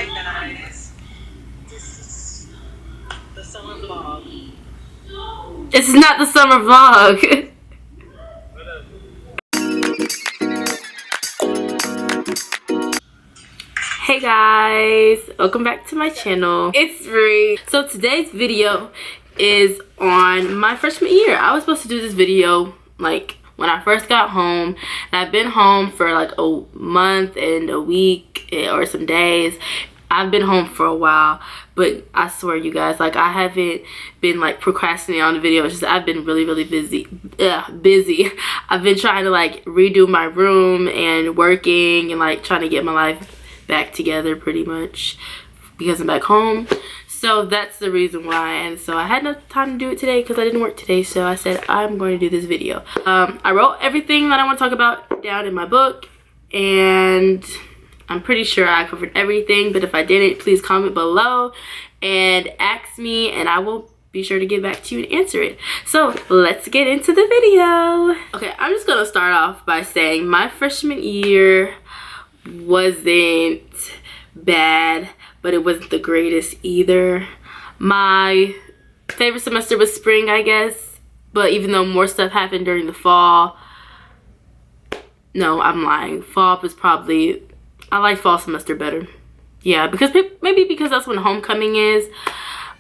Hi guys, this is the summer vlog. This is not the summer vlog. Hey guys, welcome back to my channel. It's Bree. So today's video is on my freshman year. I was supposed to do this video like when I first got home, and I've been home for like a month and a week or some days. I've been home for a while, but I swear you guys, like I haven't been like procrastinating on the video. It's just I've been really busy. I've been trying to like redo my room and working and like trying to get my life back together pretty much because I'm back home. So that's the reason why, and so I had no time to do it today because I didn't work today. So I said I'm going to do this video. I wrote everything that I want to talk about down in my book, and I'm pretty sure I covered everything, but if I didn't, please comment below and ask me and I will be sure to get back to you and answer it. So let's get into the video. Okay, I'm just gonna start off by saying my freshman year wasn't bad, but it wasn't the greatest either. My favorite semester was spring, I guess, but even though more stuff happened during the fall, no, I'm lying. Fall was probably, I like fall semester better. Yeah, because maybe because that's when homecoming is,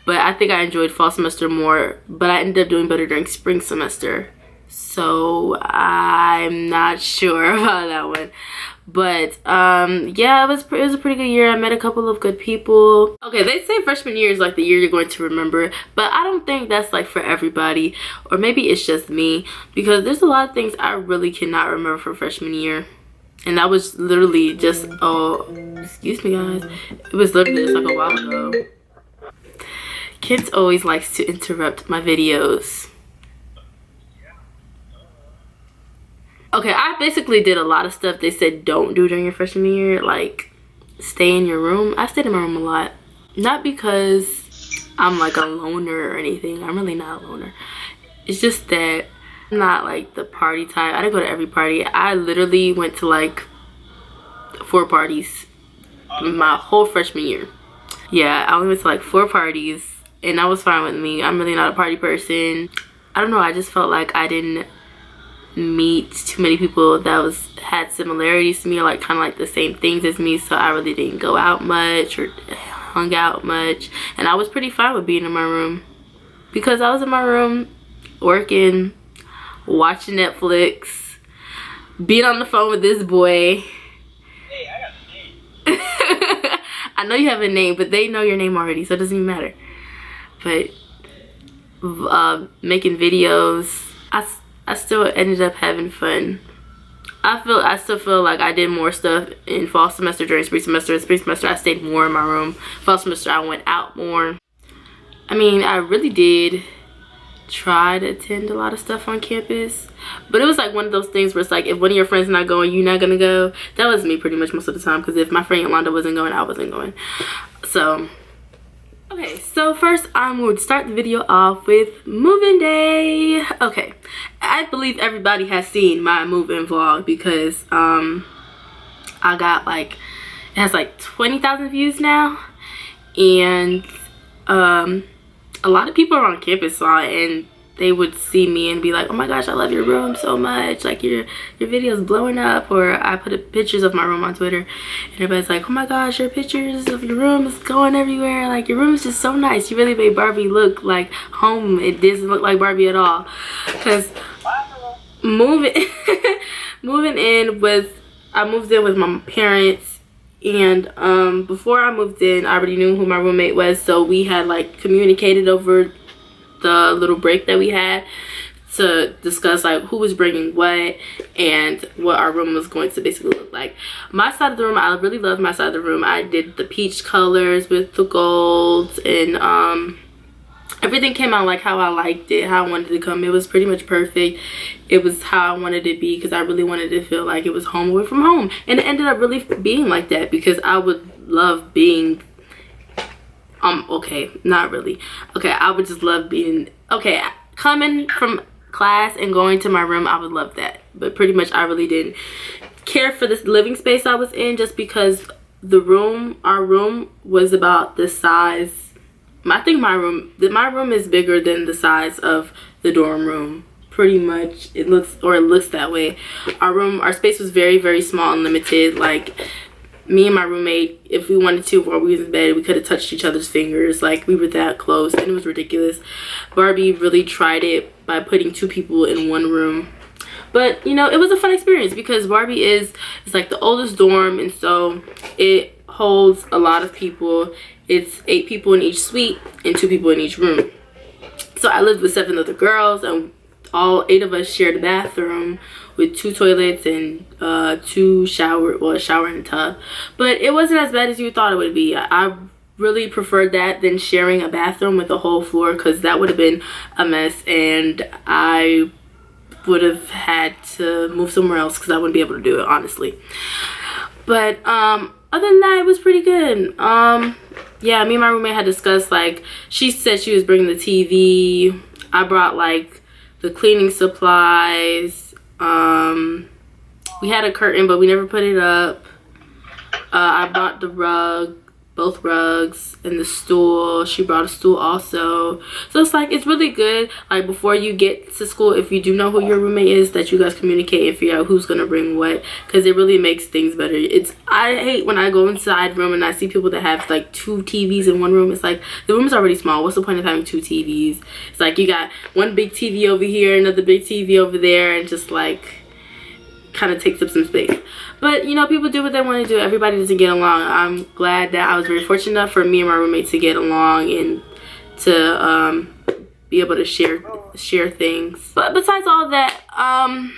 but I think I enjoyed fall semester more, but I ended up doing better during spring semester. So I'm not sure about that one. But yeah, it was a pretty good year. I met a couple of good people. Okay, they say freshman year is like the year you're going to remember, but I don't think that's like for everybody, or maybe it's just me, because there's a lot of things I really cannot remember from freshman year. And that was literally just, oh, excuse me guys, it was literally just like a while ago. Kids always likes to interrupt my videos. Okay, I basically did a lot of stuff they said don't do during your freshman year, like stay in your room. I stayed in my room a lot. Not because I'm like a loner or anything. I'm really not a loner. It's just that I'm not like the party type. I didn't go to every party. I literally went to like 4 parties my whole freshman year. Yeah, I only went to like 4 parties and that was fine with me. I'm really not a party person. I don't know, I just felt like I didn't meet too many people that had similarities to me or like kind of like the same things as me, so I really didn't go out much or hung out much, and I was pretty fine with being in my room because I was in my room working, watching Netflix, being on the phone with this boy. Hey, I got a name. I know you have a name, but they know your name already, so it doesn't even matter. But making videos, I still ended up having fun. I still feel like I did more stuff in fall semester during spring semester. In spring semester, I stayed more in my room. Fall semester, I went out more. I mean, I really did try to attend a lot of stuff on campus, but it was like one of those things where it's like if one of your friends not going, you're not gonna go. That was me pretty much most of the time, because if my friend Yolanda wasn't going, I wasn't going. So okay, so first I'm going to start the video off with moving day. Okay, I believe everybody has seen my move-in vlog because I got like, it has like 20,000 views now, and a lot of people around campus saw it and they would see me and be like, oh my gosh, I love your room so much, like your video's blowing up. Or I put pictures of my room on Twitter and everybody's like, oh my gosh, your pictures of your room is going everywhere, like your room is just so nice, you really made Barbie look like home. It doesn't look like Barbie at all. Because moving in was, I moved in with my parents, and before I moved in I already knew who my roommate was, so we had like communicated over the little break that we had to discuss like who was bringing what and what our room was going to basically look like. My side of the room, I really loved my side of the room. I did the peach colors with the golds, and everything came out like how I liked it, how I wanted it to come. It was pretty much perfect. It was how I wanted it to be, because I really wanted to feel like it was home away from home, and it ended up really being like that, because I would love being okay, not really. Okay, I would just love being, okay, coming from class and going to my room, I would love that. But pretty much I really didn't care for this living space I was in, just because our room was about the size. I think my room is bigger than the size of the dorm room. Pretty much, it looks that way. Our space was very, very small and limited. Like, me and my roommate, if we wanted to, while we was in bed, we could have touched each other's fingers. Like, we were that close, and it was ridiculous. Barbie really tried it by putting 2 people in one room. But, you know, it was a fun experience because Barbie is like the oldest dorm, and so it holds a lot of people. It's 8 people in each suite and 2 people in each room. So I lived with 7 other girls, and all 8 of us shared a bathroom with 2 toilets and a shower and a tub. But it wasn't as bad as you thought it would be. I really preferred that than sharing a bathroom with the whole floor, because that would have been a mess, and I would have had to move somewhere else because I wouldn't be able to do it, honestly. But other than that, it was pretty good. Yeah, me and my roommate had discussed, like, she said she was bringing the TV. I brought, like, the cleaning supplies. We had a curtain, but we never put it up. I brought the rug, both rugs, and the stool. She brought a stool also. So it's like, it's really good, like, before you get to school, if you do know who your roommate is, that you guys communicate and figure out who's gonna bring what, because it really makes things better. I hate when I go inside room and I see people that have like 2 TVs in one room. It's like, the room is already small. What's the point of having 2 TVs? It's like you got one big TV over here, another big TV over there, and just like kind of takes up some space. But, you know, people do what they want to do. Everybody doesn't get along. I'm glad that I was very fortunate enough for me and my roommate to get along and to be able to share things. But besides all that, I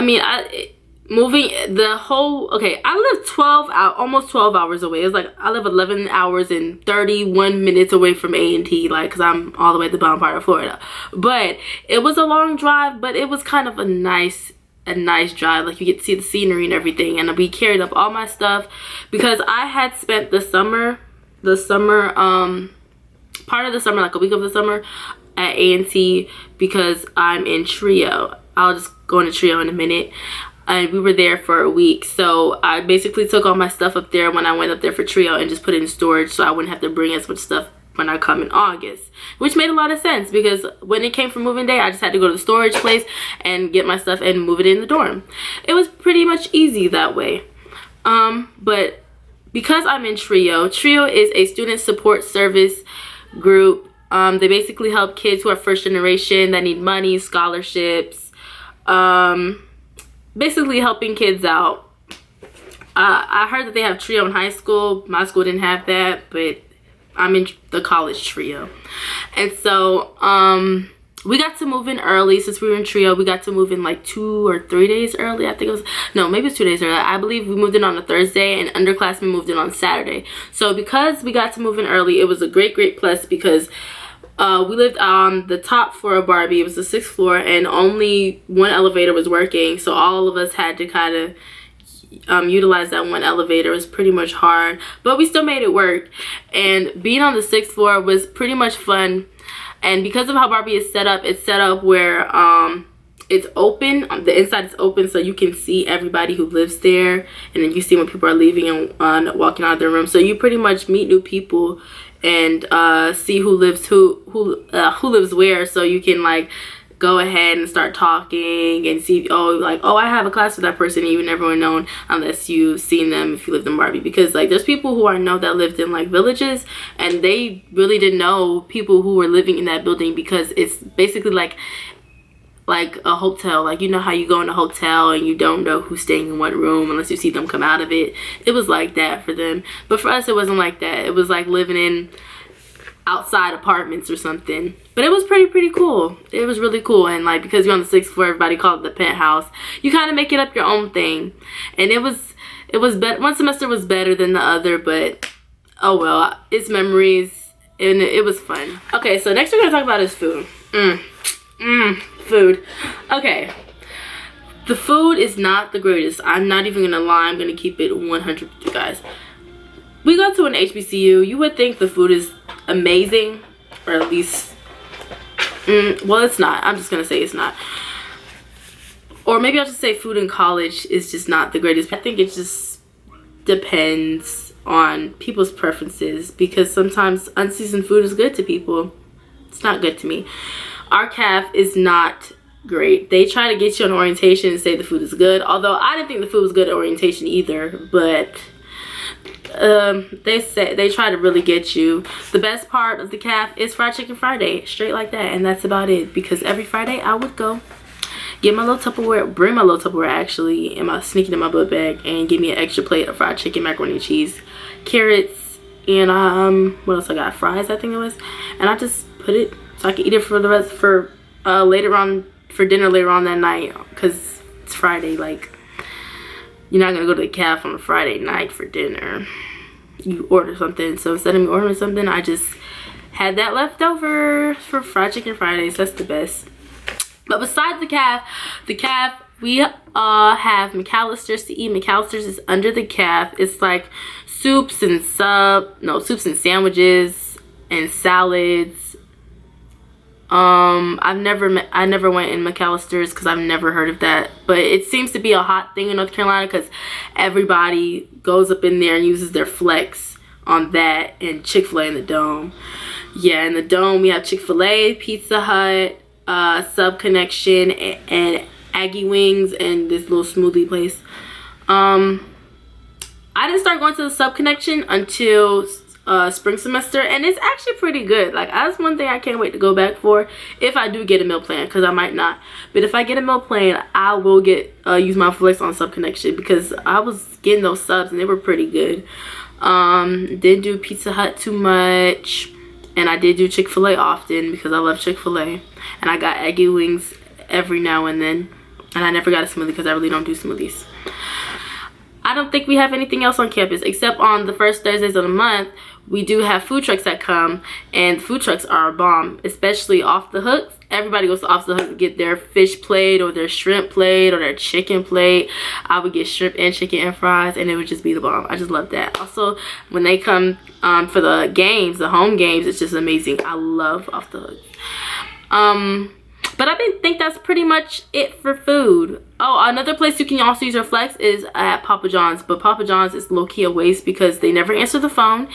mean, I live almost 12 hours away. It's like I live 11 hours and 31 minutes away from A&T, like, because I'm all the way at the bottom part of Florida. But it was a long drive, but it was kind of a nice drive. Like, you get to see the scenery and everything. And we carried up all my stuff because I had spent the summer part of the summer, like a week of the summer, at A&T because I'm in Trio. I'll just go into Trio in a minute. And we were there for a week, so I basically took all my stuff up there when I went up there for Trio and just put it in storage so I wouldn't have to bring as much stuff when I come in August, which made a lot of sense because when it came for moving day, I just had to go to the storage place and get my stuff and move it in the dorm. It was pretty much easy that way. But because I'm in Trio is a student support service group. They basically help kids who are first generation that need money, scholarships, basically helping kids out. I heard that they have Trio in high school. My school didn't have that, but I'm in the college Trio. And so we got to move in early. Since we were in Trio, we got to move in like 2 or 3 days early. I think it was, no, maybe it's 2 days early. I believe we moved in on a Thursday and underclassmen moved in on Saturday. So because we got to move in early, it was a great plus because we lived on the top floor of Barbie. It was the 6th floor and only one elevator was working. So all of us had to kind of utilize that one elevator. It was pretty much hard, but we still made it work. And being on the 6th floor was pretty much fun. And because of how Barbie is set up, it's set up where it's open. The inside is open so you can see everybody who lives there, and then you see when people are leaving and walking out of their room. So you pretty much meet new people and see who lives where, so you can like go ahead and start talking and see, oh, I have a class with that person, and you would never have known unless you've seen them if you lived in Barbie. Because like there's people who I know that lived in like villages, and they really didn't know people who were living in that building because it's basically like a hotel. Like, you know how you go in a hotel and you don't know who's staying in what room unless you see them come out of it. It was like that for them, but for us it wasn't like that. It was like living in outside apartments or something. But it was pretty cool. It was really cool. And like, because you're on the 6th floor, everybody called it the penthouse. You kind of make it up your own thing. And it was better. One semester was better than the other, but oh well, it's memories and it was fun. Okay, so next we're gonna talk about is food. Food. Okay, the food is not the greatest. I'm not even gonna lie. I'm gonna keep it 100 with you guys. We go to an HBCU. You would think the food is amazing, or at least well, it's not. I'm just gonna say it's not. Or maybe I'll just say food in college is just not the greatest. I think it's just depends on people's preferences, because sometimes unseasoned food is good to people. It's not good to me. Our caf is not great. They try to get you on orientation and say the food is good, although I didn't think the food was good at orientation either, but they try to really get you. The best part of the caf is Fried Chicken Friday, straight like that, and that's about it, because every Friday I would go get my little Tupperware, bring my little Tupperware actually, and sneak it in my book bag, and give me an extra plate of fried chicken, macaroni and cheese, carrots, and what else I got? Fries, I think it was. And I just put it so I can eat it for the rest for later on, for dinner later on that night, because it's Friday. Like, you're not gonna go to the caf on a Friday night for dinner. You order something. So instead of me ordering something, I just had that left over for Fried Chicken Fridays. That's the best. But besides the caf, we have McAllister's to eat. McAllister's is under the caf. It's like soups and sandwiches and salads. I never went in McAllister's because I've never heard of that, but it seems to be a hot thing in North Carolina because everybody goes up in there and uses their flex on that, and Chick-fil-A in the Dome. Yeah, in the Dome we have Chick-fil-A, Pizza Hut, Sub Connection, and Aggie Wings, and this little smoothie place. I didn't start going to the Sub Connection until spring semester, and it's actually pretty good. Like, that's one thing I can't wait to go back for, if I do get a meal plan, because I might not. But if I get a meal plan, I will get use my flex on Sub Connection, because I was getting those subs and they were pretty good. Didn't do Pizza Hut too much, and I did do Chick-fil-A often because I love Chick-fil-A, and I got Aggie Wings every now and then, and I never got a smoothie because I really don't do smoothies. I don't think we have anything else on campus, except on the first Thursdays of the month we do have food trucks that come, and food trucks are a bomb, especially Off the Hooks. Everybody goes to Off the Hook to get their fish plate or their shrimp plate or their chicken plate. I would get shrimp and chicken and fries, and it would just be the bomb. I just love that. Also, when they come for the games, the home games, it's just amazing. I love Off the Hook. But I think that's pretty much it for food. Oh, another place you can also use your flex is at Papa John's. But Papa John's is low-key a waste because they never answer the phone,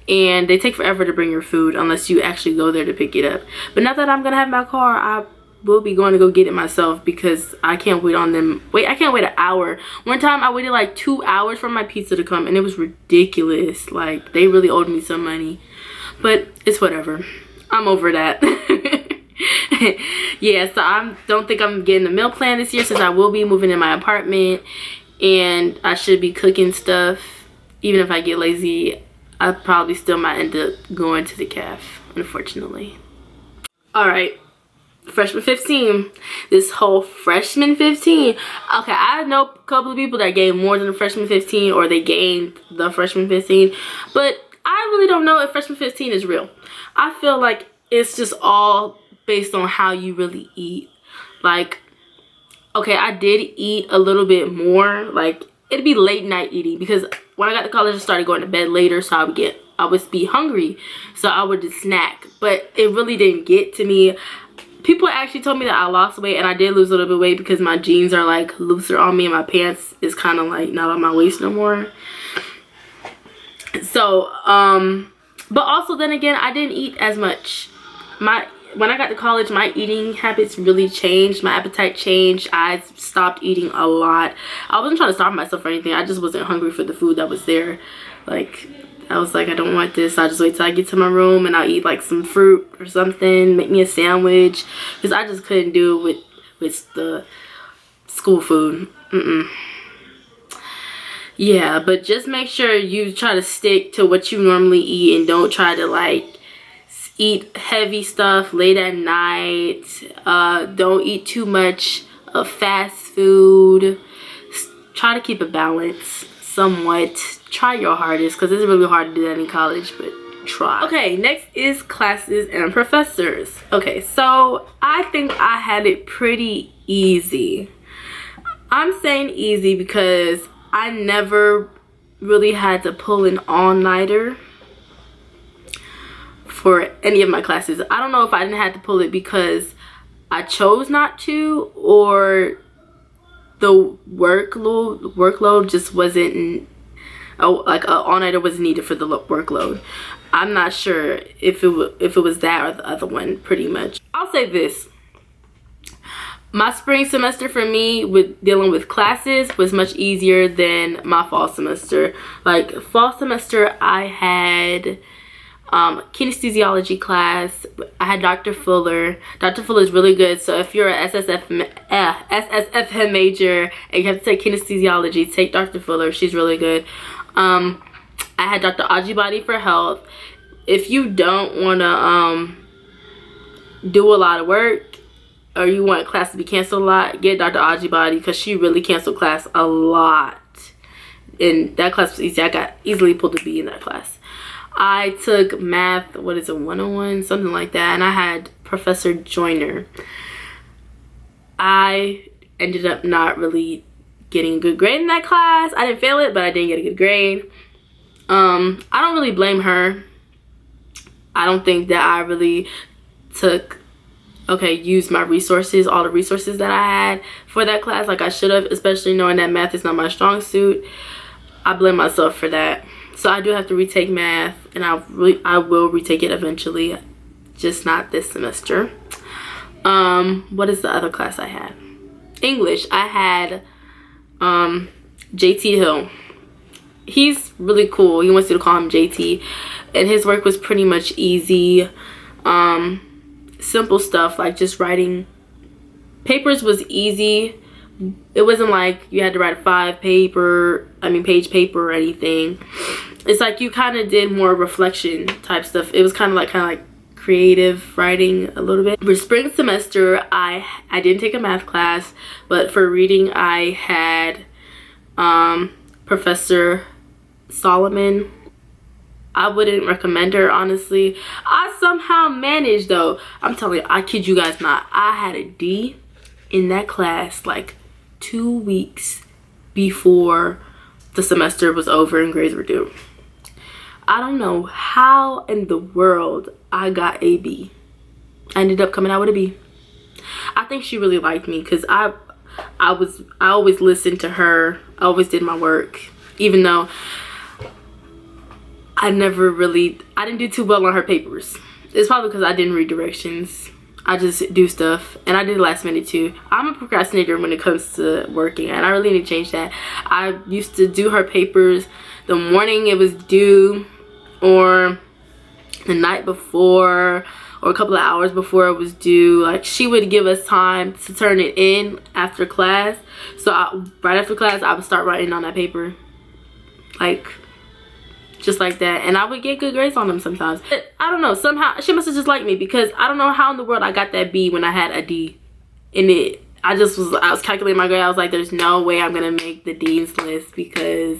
and they take forever to bring your food unless you actually go there to pick it up. But now that I'm going to have my car, I will be going to go get it myself because I can't wait on them. I can't wait an hour. One time I waited like 2 hours for my pizza to come, and it was ridiculous. Like, they really owed me some money. But it's whatever. I'm over that. Yeah, so I don't think I'm getting a meal plan this year, since I will be moving in my apartment and I should be cooking stuff. Even if I get lazy, I probably still might end up going to the caf, unfortunately. Alright, freshman 15. This whole freshman 15. Okay, I know a couple of people that gained more than the freshman 15, or they gained the freshman 15, but I really don't know if freshman 15 is real. I feel like it's just all based on how you really eat. Like, okay, I did eat a little bit more. Like, it'd be late night eating, because when I got to college I started going to bed later, so I would be hungry, so I would just snack. But it really didn't get to me. People actually told me that I lost weight, and I did lose a little bit of weight because my jeans are like looser on me and my pants is kind of like not on my waist no more. So but also then again, I didn't eat as much. When I got to college, my eating habits really changed. My appetite changed. I stopped eating a lot. I wasn't trying to starve myself or anything. I just wasn't hungry for the food that was there. Like, I was like, I don't want this. I'll just wait till I get to my room and I'll eat like some fruit or something. Make me a sandwich. Because I just couldn't do it with the school food. Yeah, but just make sure you try to stick to what you normally eat, and don't try to like eat heavy stuff late at night. Don't eat too much of fast food. Try to keep a balance somewhat. Try your hardest, because it's really hard to do that in college, but try. Okay, next is classes and professors. Okay, so I think I had it pretty easy. I'm saying easy because I never really had to pull an all-nighter for any of my classes. I don't know if I didn't have to pull it because I chose not to, or the workload just wasn't like a all-nighter was needed for the workload. I'm not sure if it was that or the other one. Pretty much, I'll say this: my spring semester for me with dealing with classes was much easier than my fall semester. Like fall semester, I had kinesiology class. I had Dr. Fuller. Dr. Fuller is really good. So if you're a SSFM major and you have to take kinesiology, take Dr. Fuller. She's really good. I had Dr. Ajibadi for health. If you don't want to do a lot of work, or you want class to be canceled a lot, get Dr. Ajibadi, because she really canceled class a lot. And that class was easy. I got easily pulled a B in that class. I took math, 101, something like that, and I had Professor Joyner. I ended up not really getting a good grade in that class. I didn't fail it, but I didn't get a good grade. I don't really blame her. I don't think that I really used my resources, all the resources that I had for that class like I should have, especially knowing that math is not my strong suit. I blame myself for that. So I do have to retake math, and I will retake it eventually, just not this semester. What is the other class I had? English. I had JT Hill. He's really cool. He wants you to call him JT, and his work was pretty much easy. Simple stuff like just writing papers was easy. It wasn't like you had to write a page paper or anything. It's like you kind of did more reflection type stuff. It was kind of like creative writing a little bit. For spring semester, I didn't take a math class, but for reading I had Professor Solomon. I wouldn't recommend her, honestly. I somehow managed, though. I'm telling you, I kid you guys not. I had a D in that class like 2 weeks before the semester was over and grades were due. I don't know how in the world I got a B. I ended up coming out with a B. I think she really liked me because I always listened to her. I always did my work, even though I didn't do too well on her papers. It's probably because I didn't read directions. I just do stuff, and I did last minute too. I'm a procrastinator when it comes to working, and I really need to change that. I used to do her papers the morning it was due, or the night before, or a couple of hours before it was due. Like, she would give us time to turn it in after class. So right after class, I would start writing on that paper. Like, just like that, and I would get good grades on them sometimes. But I don't know, somehow she must have just liked me, because I don't know how in the world I got that B when I had a D in it. I was calculating my grade. I was like, there's no way I'm gonna make the dean's list, because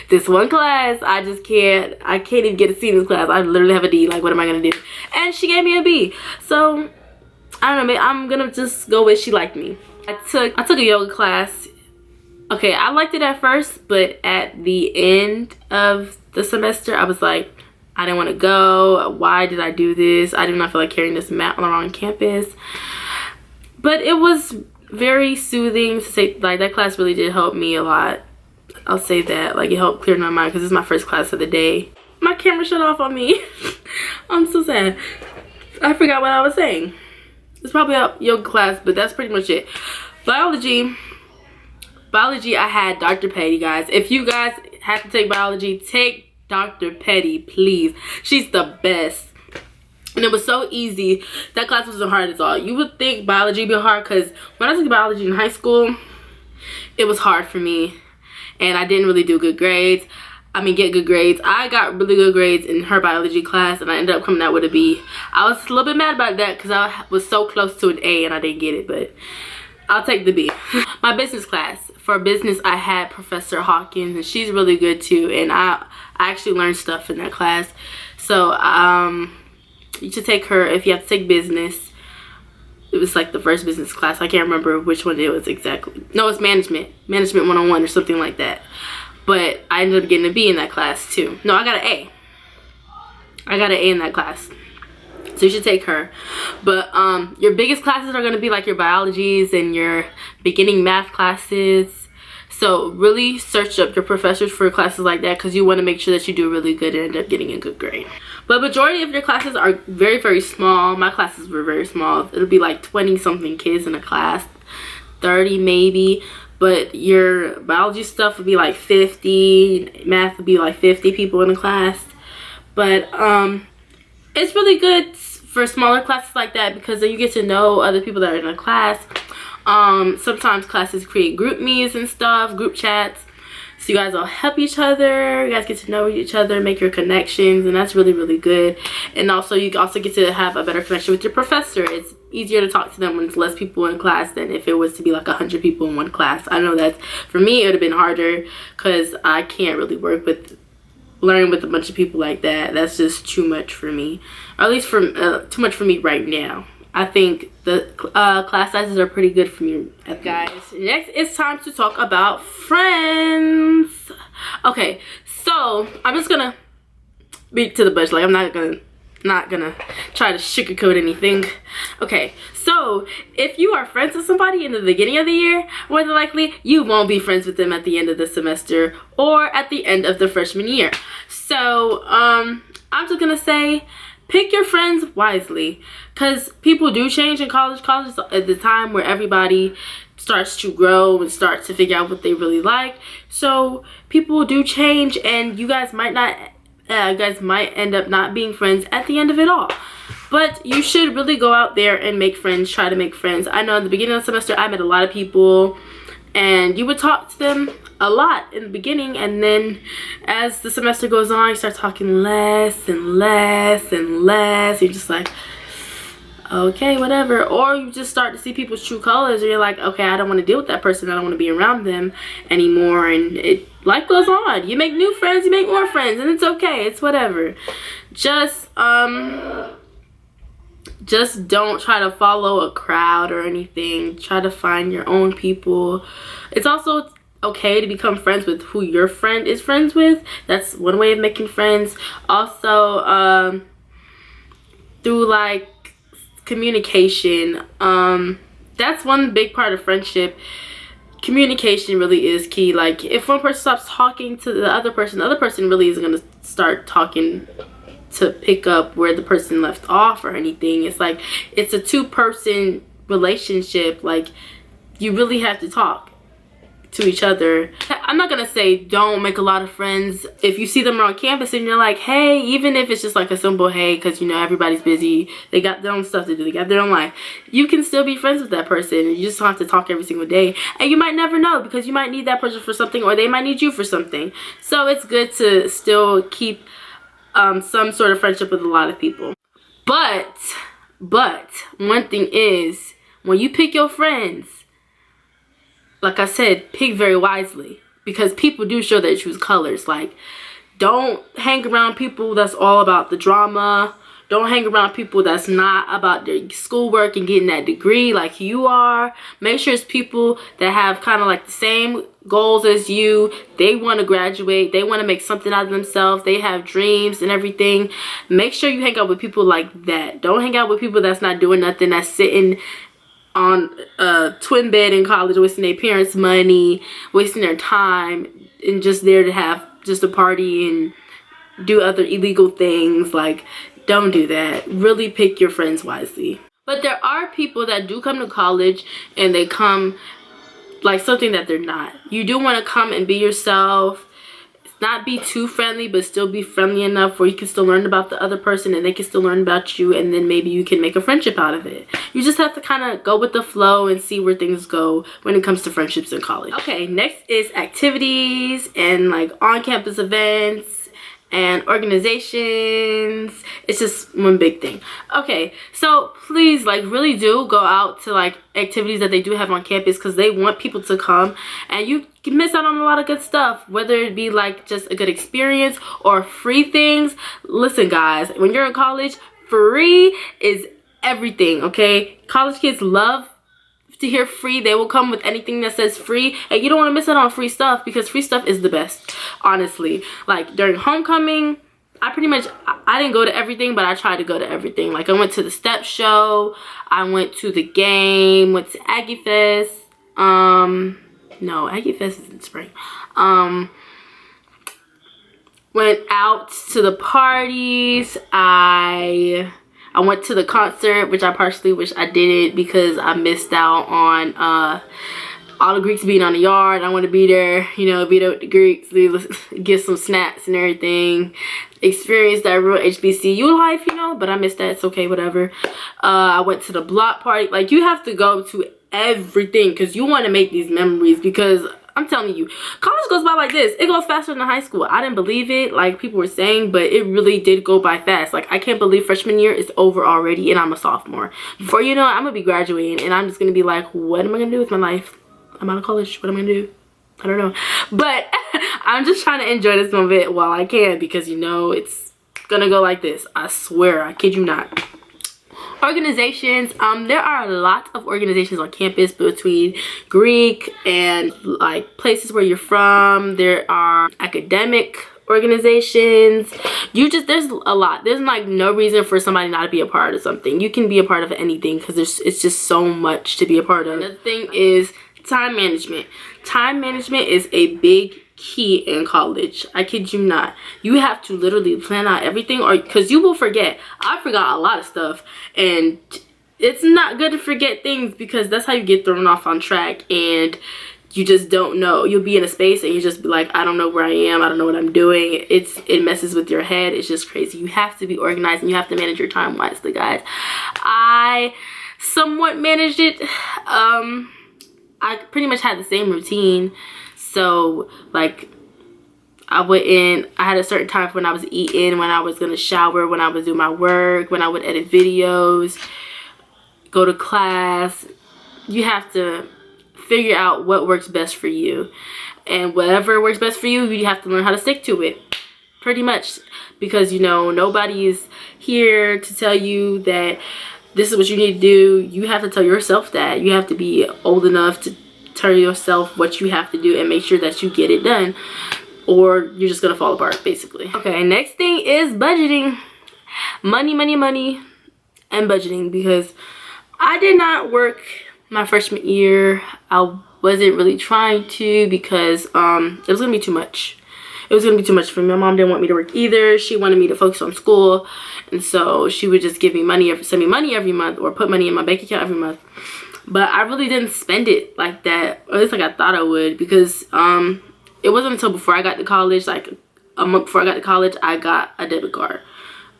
this one class I can't even get a C in this class. I literally have a D. Like, what am I gonna do? And she gave me a B. So I don't know, I'm gonna just go with she liked me. I took a yoga class. Okay, I liked it at first, but at the end of the semester, I was like, I didn't want to go. Why did I do this? I did not feel like carrying this mat around campus. But it was very soothing to say, like, that class really did help me a lot. I'll say that. Like, it helped clear my mind, because it's my first class of the day. My camera shut off on me. I'm so sad. I forgot what I was saying. It's probably a yoga class, but that's pretty much it. Biology, I had Dr. Petty, guys. If you guys have to take biology, take Dr. Petty, please. She's the best. And it was so easy. That class wasn't hard at all. You would think biology would be hard, because when I took biology in high school, it was hard for me. And I didn't really do good grades. Get good grades. I got really good grades in her biology class, and I ended up coming out with a B. I was a little bit mad about that, because I was so close to an A and I didn't get it, but I'll take the B. My business class. For business, I had Professor Hawkins, and she's really good too, and I actually learned stuff in that class. So you should take her if you have to take business. It was like the first business class. I can't remember which one it was exactly. No, it's management 101 or something like that. But I ended up getting a B in that class too. No, I got an A. I got an A in that class. So you should take her. But your biggest classes are going to be like your biologies and your beginning math classes. So really search up your professors for classes like that, because you want to make sure that you do really good and end up getting a good grade. But majority of your classes are very, very small. My classes were very small. It'll be like 20 something kids in a class, 30 maybe. But your biology stuff would be like 50, math would be like 50 people in a class. But it's really good for smaller classes like that, because then you get to know other people that are in a class. Sometimes classes create group meets and stuff, group chats, so you guys all help each other. You guys get to know each other, make your connections, and that's really, really good. And also you also get to have a better connection with your professor. It's easier to talk to them when it's less people in class than if it was to be like 100 people in one class. I know that for me it would have been harder, because I can't really learn with a bunch of people like that. That's just too much for me, or at least too much for me right now. I think the class sizes are pretty good for me. Guys, next it's time to talk about friends. Okay, so I'm just gonna beat to the bush. Like, I'm not gonna try to sugarcoat anything. Okay, so if you are friends with somebody in the beginning of the year, more than likely you won't be friends with them at the end of the semester or at the end of the freshman year. So I'm just gonna say, pick your friends wisely, because people do change in college. College is at the time where everybody starts to grow and starts to figure out what they really like. So people do change, and you guys might end up not being friends at the end of it all. But you should really go out there and make friends, try to make friends. I know in the beginning of the semester I met a lot of people, and you would talk to them a lot in the beginning, and then as the semester goes on you start talking less and less and less. You're just like, okay, whatever. Or you just start to see people's true colors, and you're like, okay, I don't want to deal with that person, I don't want to be around them anymore. And life goes on. You make new friends, you make more friends, and it's okay, it's whatever. Just don't try to follow a crowd or anything. Try to find your own people. It's also okay to become friends with who your friend is friends with. That's one way of making friends. Also, through like communication. That's one big part of friendship. Communication really is key. Like, if one person stops talking to the other person really isn't going to start talking to pick up where the person left off or anything. It's like, it's a two-person relationship. Like, you really have to talk to each other. I'm not gonna say don't make a lot of friends if you see them around campus and you're like, hey, even if it's just like a simple hey, because you know everybody's busy, they got their own stuff to do, they got their own life. You can still be friends with that person, and you just don't have to talk every single day. And you might never know, because you might need that person for something, or they might need you for something. So it's good to still keep some sort of friendship with a lot of people. But one thing is, when you pick your friends, like I said, pick very wisely, because people do show their true colors. Like, don't hang around people that's all about the drama. Don't hang around people that's not about their schoolwork and getting that degree like you are. Make sure it's people that have kind of like the same goals as you. They want to graduate. They want to make something out of themselves. They have dreams and everything. Make sure you hang out with people like that. Don't hang out with people that's not doing nothing, that's sitting on a twin bed in college, wasting their parents' money, wasting their time, and just there to have just a party and do other illegal things. Like, don't do that. Really pick your friends wisely. But there are people that do come to college and they come like something that they're not. You do want to come and be yourself. Not be too friendly, but still be friendly enough where you can still learn about the other person and they can still learn about you, and then maybe you can make a friendship out of it. You just have to kind of go with the flow and see where things go when it comes to friendships in college. Okay, next is activities and like on-campus events and organizations. It's just one big thing. Okay, so please, like, really do go out to like activities that they do have on campus, because they want people to come, and you can miss out on a lot of good stuff, whether it be like just a good experience or free things. Listen guys, when you're in college, free is everything. Okay, college kids love to hear free. They will come with anything that says free, and you don't want to miss out on free stuff, because free stuff is the best, honestly. Like during homecoming, I didn't go to everything, but I tried to go to everything. Like, I went to the step show, I went to the game, went to Aggie Fest, No, Aggie Fest is in spring. Went out to the parties. I went to the concert, which I partially wish I didn't because I missed out on all the Greeks being on the yard. I want to be there, you know, be there with the Greeks, get some snacks and everything. Experience that real HBCU life, you know, but I missed that. It's okay, whatever. I went to the block party. Like, you have to go to everything because you want to make these memories, because I'm telling you, college goes by like this. It goes faster than high school. I didn't believe it, like people were saying, but it really did go by fast. Like, I can't believe freshman year is over already and I'm a sophomore. Before you know it, I'm gonna be graduating and I'm just gonna be like, what am I gonna do with my life? I'm out of college. What am I gonna do? I don't know. But I'm just trying to enjoy this moment while I can, because you know it's gonna go like this. I swear, I kid you not. Organizations, there are a lot of organizations on campus between Greek and like places where you're from. There are academic organizations. There's a lot. There's like no reason for somebody not to be a part of something. You can be a part of anything because it's just so much to be a part of. Another thing is time management. Time management is a big key in college. I kid you not. You have to literally plan out everything, or because you will forget. I forgot a lot of stuff, and it's not good to forget things because that's how you get thrown off on track and you just don't know. You'll be in a space and you just be like, I don't know where I am, I don't know what I'm doing. It messes with your head. It's just crazy. You have to be organized and you have to manage your time wisely, guys. I somewhat managed it. I pretty much had the same routine. So like I had a certain time for when I was eating, when I was gonna shower, when I was doing my work, when I would edit videos, go to class. You have to figure out what works best for you, and whatever works best for you, you have to learn how to stick to it, pretty much, because you know nobody is here to tell you that this is what you need to do. You have to tell yourself that. You have to be old enough to tell yourself what you have to do and make sure that you get it done, or you're just gonna fall apart, basically. Okay, next thing is budgeting. Money, money, money, and budgeting, because I did not work my freshman year. I wasn't really trying to because it was gonna be too much. It was gonna be too much for me. My mom didn't want me to work either. She wanted me to focus on school, and so she would just give me money, send me money every month, or put money in my bank account every month. But I really didn't spend it like that, or at least like I thought I would, because it wasn't until before I got to college, like a month before I got to college, I got a debit card.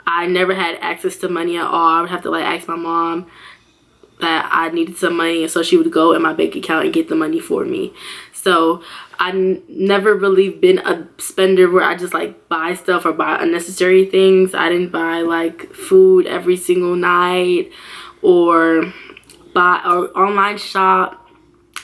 I never had access to money at all. I would have to like ask my mom that I needed some money, and so she would go in my bank account and get the money for me. So I never really been a spender where I just like buy stuff or buy unnecessary things. I didn't buy like food every single night or buy or online shop.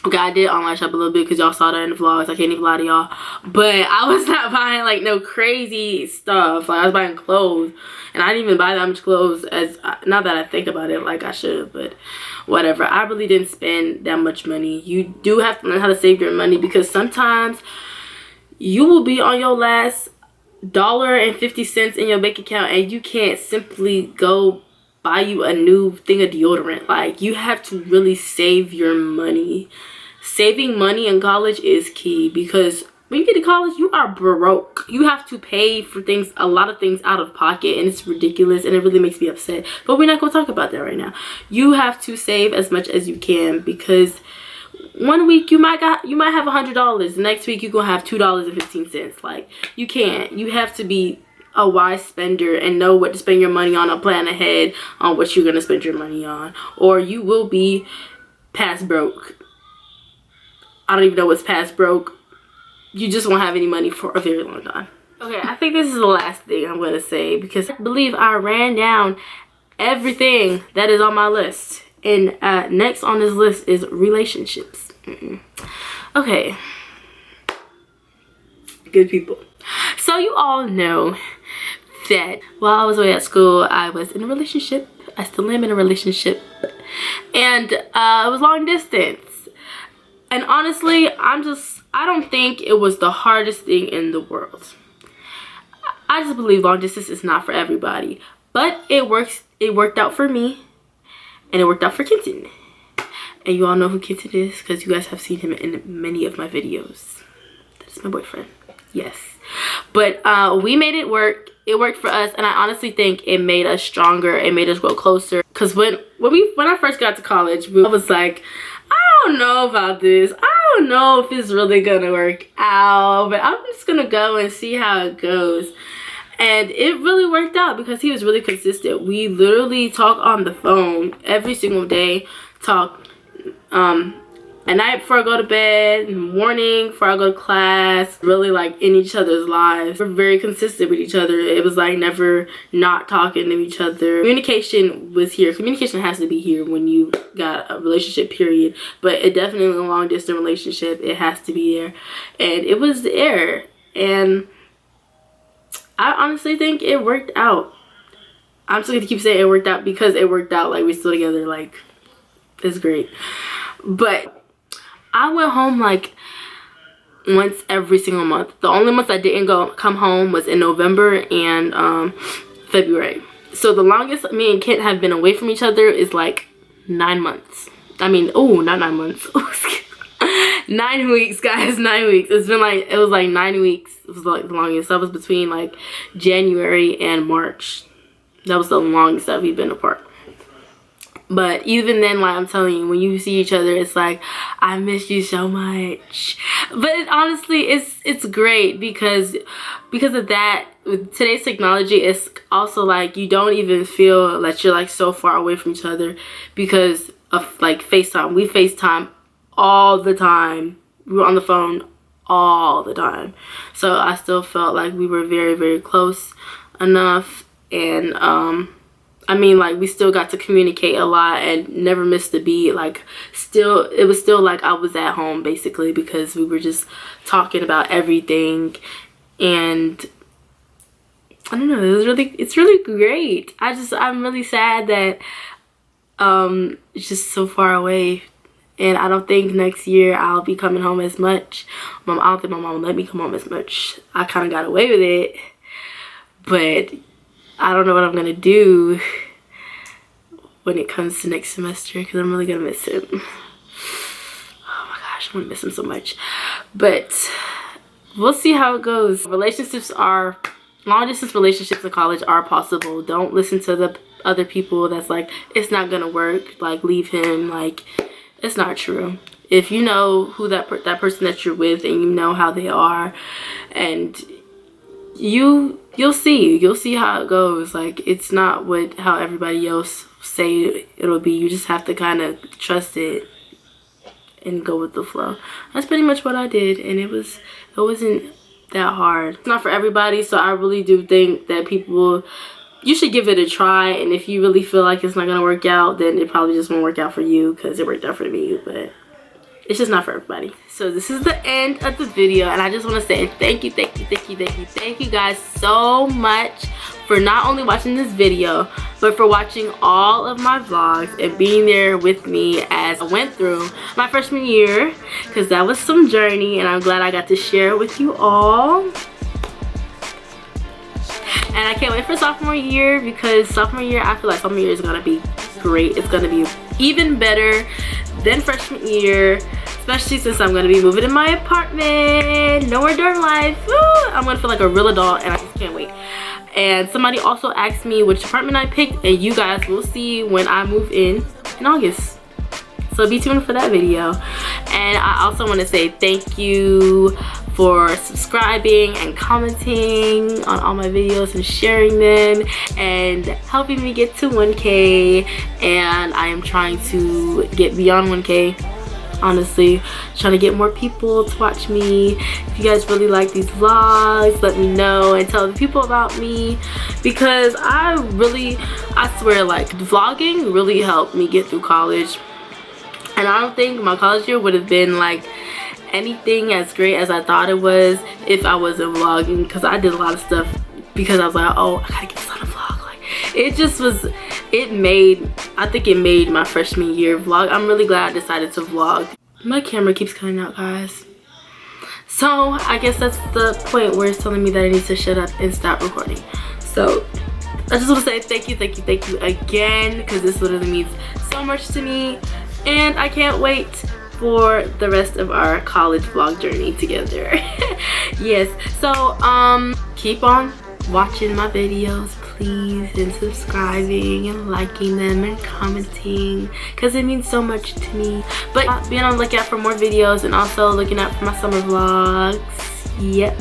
Okay, I did online shop a little bit because y'all saw that in the vlogs. I can't even lie to y'all. But I was not buying like no crazy stuff. Like I was buying clothes, and I didn't even buy that much clothes, as now that I think about it, like I should, but whatever. I really didn't spend that much money. You do have to learn how to save your money, because sometimes you will be on your last $1.50 in your bank account and you can't simply go buy you a new thing of deodorant. Like, you have to really save your money. Saving money in college is key, because when you get to college, you are broke. You have to pay for things, a lot of things out of pocket, and it's ridiculous, and it really makes me upset. But we're not going to talk about that right now. You have to save as much as you can, because one week you might have $100. The next week you're going to have $2.15. Like, you can't. You have to be a wise spender and know what to spend your money on, or plan ahead on what you're going to spend your money on, or you will be past broke. I don't even know what's past broke. You just won't have any money for a very long time. Okay, I think this is the last thing I'm going to say, because I believe I ran down everything that is on my list. And next on this list is relationships. Okay. Good people. So you all know that while I was away at school, I was in a relationship. I still am in a relationship. And it was long distance. And honestly, I don't think it was the hardest thing in the world. I just believe long distance is not for everybody. But it worked out for me. And it worked out for Kenton. And you all know who Kitten is because you guys have seen him in many of my videos. That's my boyfriend. Yes. But we made it work. It worked for us, and I honestly think it made us stronger. It made us grow closer. Because when I first got to college, I was like, I don't know about this. I don't know if it's really gonna work out, but I'm just gonna go and see how it goes. And it really worked out because he was really consistent. We literally talk on the phone every single day. Talk at night before I go to bed, in the morning before I go to class, really like in each other's lives. We're very consistent with each other. It was like never not talking to each other. Communication was here. Communication has to be here when you got a relationship, period. But it definitely a long distance relationship, it has to be there. And it was there. And I honestly think it worked out. I'm still gonna keep saying it worked out because it worked out. Like, we're still together. Like, it's great. But I went home like once every single month. The only months I didn't come home was in November and February. So the longest me and Kent have been away from each other is like 9 months. I mean, oh, not 9 months. 9 weeks, guys. 9 weeks. It was like 9 weeks. It was like the longest. That was between like January and March. That was the longest that we've been apart. But even then, like I'm telling you, when you see each other, it's like, I miss you so much. But honestly, it's great because of that. With today's technology, it's also like you don't even feel that you're like so far away from each other because of like FaceTime. We FaceTime all the time. We were on the phone all the time. So I still felt like we were very, very close enough. And I mean, like, we still got to communicate a lot and never missed a beat. Like, it was still like I was at home, basically, because we were just talking about everything. And I don't know, it's really great. I'm really sad that it's just so far away. And I don't think next year I'll be coming home as much. I don't think my mom will let me come home as much. I kind of got away with it. But I don't know what I'm going to do when it comes to next semester because I'm really going to miss him. Oh my gosh, I'm going to miss him so much. But we'll see how it goes. Long distance relationships in college are possible. Don't listen to the other people that's like, it's not going to work. Like, leave him. Like, it's not true. If you know who that person that you're with and you know how they are, and you'll see how it goes. Like, it's not how everybody else say it'll be. You just have to kind of trust it and go with the flow. That's pretty much what I did, and it wasn't that hard. It's not for everybody, so I really do think that you should give it a try, and if you really feel like it's not gonna work out, then it probably just won't work out for you because it worked out for me. But it's just not for everybody. So this is the end of the video, and I just want to say thank you guys so much for not only watching this video, but for watching all of my vlogs and being there with me as I went through my freshman year, because that was some journey, and I'm glad I got to share it with you all. And I can't wait for sophomore year, because sophomore year, I feel like sophomore year is gonna be great. It's gonna be even better than freshman year, especially since I'm gonna be moving in my apartment. No more dorm life. Woo! I'm gonna feel like a real adult, and I just can't wait. And somebody also asked me which apartment I picked, and you guys will see when I move in August. So be tuned for that video. And I also want to say thank you for subscribing and commenting on all my videos and sharing them and helping me get to 1K. And I am trying to get beyond 1K. Honestly, trying to get more people to watch me. If you guys really like these vlogs, let me know and tell the people about me, because I swear, like, vlogging really helped me get through college. And I don't think my college year would have been like anything as great as I thought it was if I wasn't vlogging, because I did a lot of stuff because I was like, oh, I gotta get this on a vlog. Like, I think it made my freshman year vlog. I'm really glad I decided to vlog. My camera keeps cutting out, guys. So I guess that's the point where it's telling me that I need to shut up and stop recording. So I just want to say thank you again, because this literally means so much to me. And I can't wait for the rest of our college vlog journey together. Yes, so keep on watching my videos, please, and subscribing and liking them and commenting, because it means so much to me. But being on the lookout for more videos, and also looking out for my summer vlogs. Yep.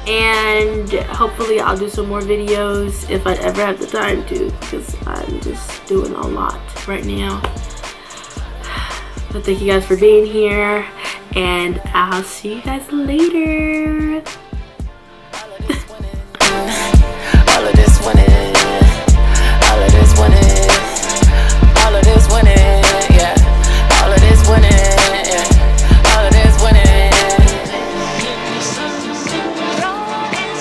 And hopefully I'll do some more videos if I ever have the time to, because I'm just doing a lot right now. But thank you guys for being here, and I'll see you guys later.